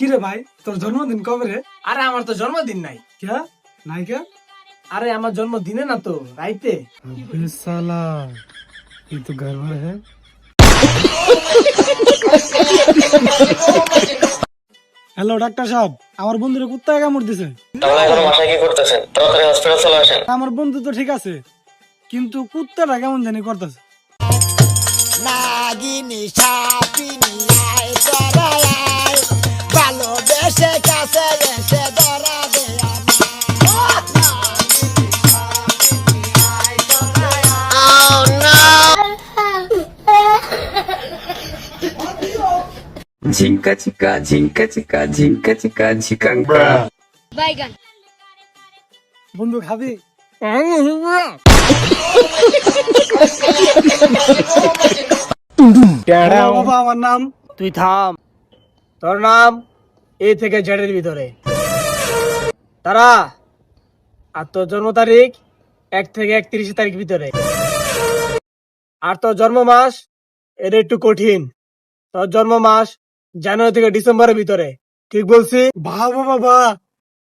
কি রে ভাই, তোর জন্মদিন কবে রে? আরে আমার তো জন্মদিন নাই। কে নাই কে? আরে আমার জন্মদিনে না তো, রাইতে। अबे साला, ये तो गड़बड़ है। হ্যালো ডাক্তার সাহেব, আমার বন্ধুরে কুত্তায় কামড় দিছে। তাহলে এখন বাসায় কি করতেছেন? তাড়াতাড়ি হসপিটাল চলে আসেন। আমার বন্ধু তো ঠিক আছে, কিন্তু কুত্তাটা কেমন জানি করতেছে। নাগিনী সাপিনী আয় তোরাই আয়, ভালোবেসে কাছে এসে ধরা দে Zinka chika, zinka chika, zinka chika, chikang. বাইগান বন্ধু খাবি? বাবা আমার নাম। তুই থাম, তোর নাম এ থেকে জেডের ভিতরে তারা, আর তোর জন্ম তারিখ 1 থেকে 31 তারিখ ভিতরে, আর তোর জন্ম মাস এটা একটু কঠিন। তোর জন্ম মাস জানুয়ারি থেকে ডিসেম্বরের ভিতরে, ঠিক বলছি? বাবা বাবা,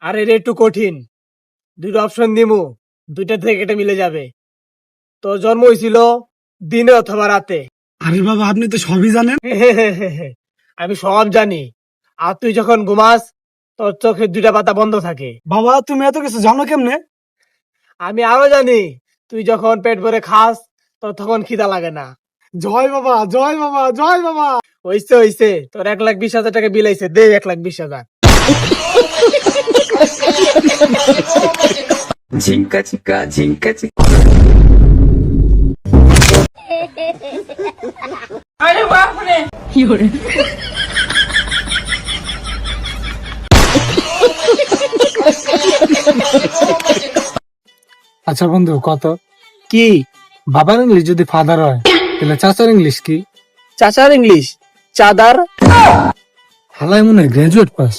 আর এটা একটু কঠিন, দুটো অপশন দিমু, দুইটা থেকে এটা মিলে যাবে। তোর জন্ম হয়েছিল দিনে অথবা রাতে। আরে বাবা আপনি তো সবই জানেন। আমি সব জানি। আর তুই যখন ঘুমাস তোর চোখের 2টা পাতা বন্ধ থাকে। বাবা তুমি এত কিছু জানো কেমনে? আমি আরো জানি, তুই যখন পেট ভরে খাস তোর তখন খিদা লাগে না। জয় বাবা, জয় বাবা, জয় বাবা। হইছে হইছে, তোর 1,20,000 টাকা বিলাইছে, দে 1,20,000। Zinka chika, zinka chika. আচ্ছা বন্ধু কত? কি? বাবার ইংলিশ যদি ফাদার হয় তাহলে চাচার ইংলিশ কি? চাচার ইংলিশ চাদার। হালাই মনে হয় গ্রাজুয়েট পাস।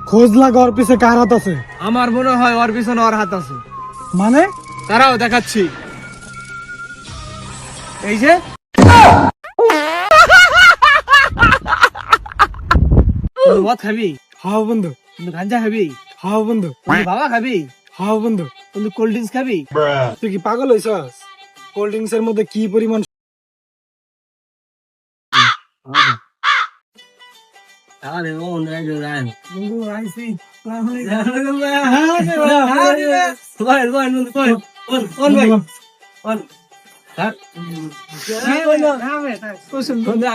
খোঁজ লাগা ওর পিছে কার হাত আছে? আমার মনে হয় ওর পিছনে ওর হাত আছে। মানে? তারাও দেখাচ্ছি, এই যে। তুই মদ খাবি? হ্যাঁ বন্ধু। তুই গাঞ্জা খাবি? হ্যাঁ বন্ধু। তুই বাবা খাবি? হ্যাঁ বন্ধু। তুই কোল্ড ড্রিঙ্কস খাবি? তুই কি পাগল হইছস? কোল্ড ড্রিঙ্কস এর মধ্যে কি পরিমাণ বন্ধু আইছি।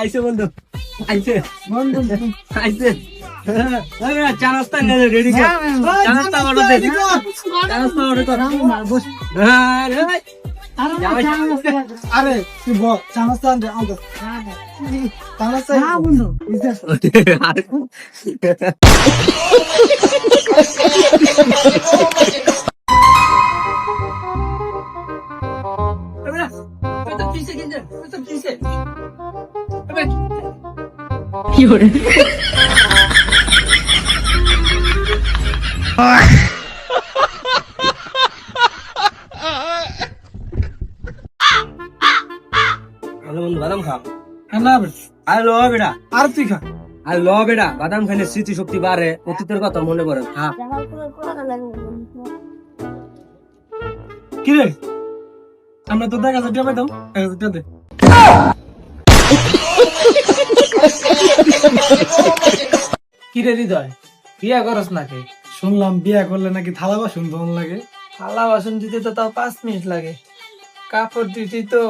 আইসে বন্ধু, আইসে আইসে। চা নাস্তা রেডি কর, চা নাস্তা অর্ডার দে, চা নাস্তা অর্ডার কর। আরে তুই বল চানাস্তা আনতে আনতে। চানাস্তা না বন্ধু। হ্যালো বন্ধু, বাদাম খা। না বে, আরে লো বেটা, আর তুই খা। আরে লো বেটা, বাদাম খাইলে স্মৃতি শক্তি বাড়ে, অতীতের কথা মনে পড়ে। হ্যাঁ কি রে? আমরা তো দেখা যাচ্ছে পাইতাম। একটা দে। কি রে হৃদয়, বিয়া করস নাকি? শুনলাম বিয়া করলে নাকি থালা বাসন ধোন লাগে। থালা বাসন দিতে তো তাও 5 মিনিট লাগে, কাপড় দিতে তো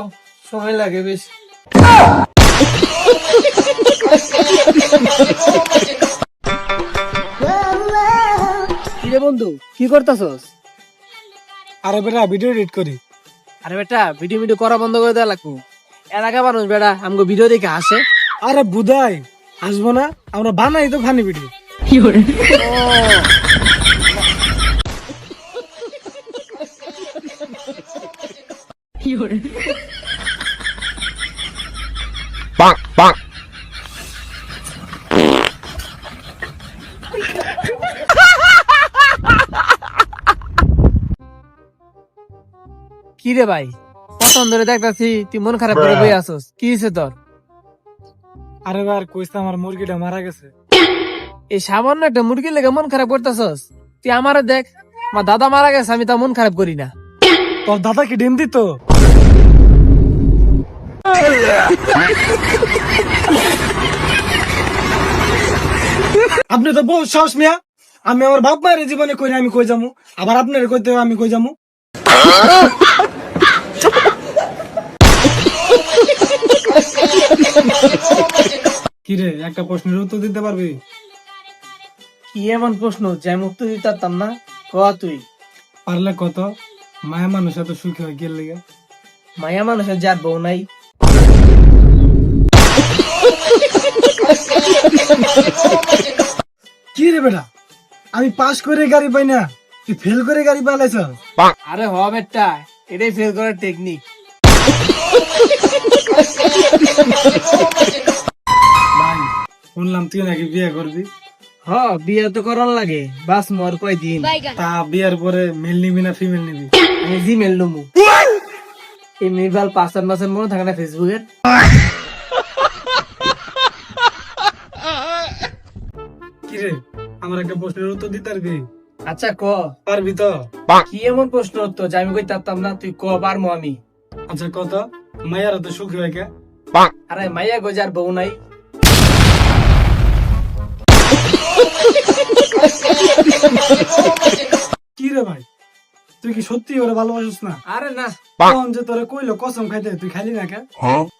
সময় লাগে বেশি। কিরে বন্ধু, কি করতেছস? আরে বেটা ভিডিও এডিট করি। আরে বেটা ভিডিও করা বন্ধ করে দেওয়া লাগবো। এলাকা মানুষ বেটা আমগো ভিডিও দেখে হাসে। আরে বুদাই আসবো না, আমরা বানাই তো ফানি ভিডিও। কি রে ভাই, পছন্দ ধরে দেখতাছি তুই মন খারাপ করে বই আসস, কি হয়েছে তোর? আরে ভাই আর কইস না, আমার মুরগিটা মারা গেছে। এই সামান্য একটা মুরগির লেগে মন খারাপ করতেছস? তুই আমারে দেখ, আমার দাদা মারা গেছে, আমি তা মন খারাপ করি না। তোর দাদা কি ডিম দিত? আপনি তো বহু সাহস মিয়া। আমি আমার বাপ মায়ের জীবনে কই না, আমি কই যামু, আবার আপনার কইতে হবে আমি কই যামু। কিরে, একটা প্রশ্নের উত্তর দিতে পারবি? কি এমন প্রশ্ন যে আমি উত্তর দিতে পারতাম না? ক তুই। পারলে কত মায়া মানুষ এত সুখী হয় গেল লেগে? মায়া মানুষের যার বউ নাই। কি রে বেটা, আমি পাস করে গাড়ি পাই না, তুই ফেল করে গাড়ি পালাইছ? আরে হ বেটা, এটাই ফেল করার টেকনিক। ভাই শুনলাম তুই নাকি বিয়ে করবি। হ, বিয়ে তো করার লাগে, বাস মোর কয়দিন। তা বিয়ের পরে মেল নিবি না ফিমেল নিবি? আমি জিমেল লমু। এই মিরবাল 5-7 মাসের মনে থাকে না ফেসবুকের। কি রে, আমার একটা প্রশ্নের উত্তর দিতে পারবি? আচ্ছা ক। পারবি তো? কি এমন প্রশ্ন তো যে আমি কইতে পারতাম না? তুই ক, পারমু আমি। আচ্ছা কত মায়ারা তো সুখী হয় কে? আরে মাইয়া গজার বউ নাই। কি রে ভাই, তুই কি সত্যি ওরে ভালোবাসিস না? আরে না। তখন যে তোরে কইলো কসম খাইতে, তুই খাইলি না কে?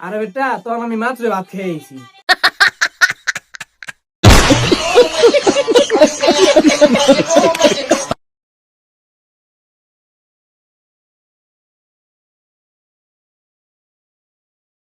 আরে বেটা, তখন আমি মাত্র ভাত খেয়েছি।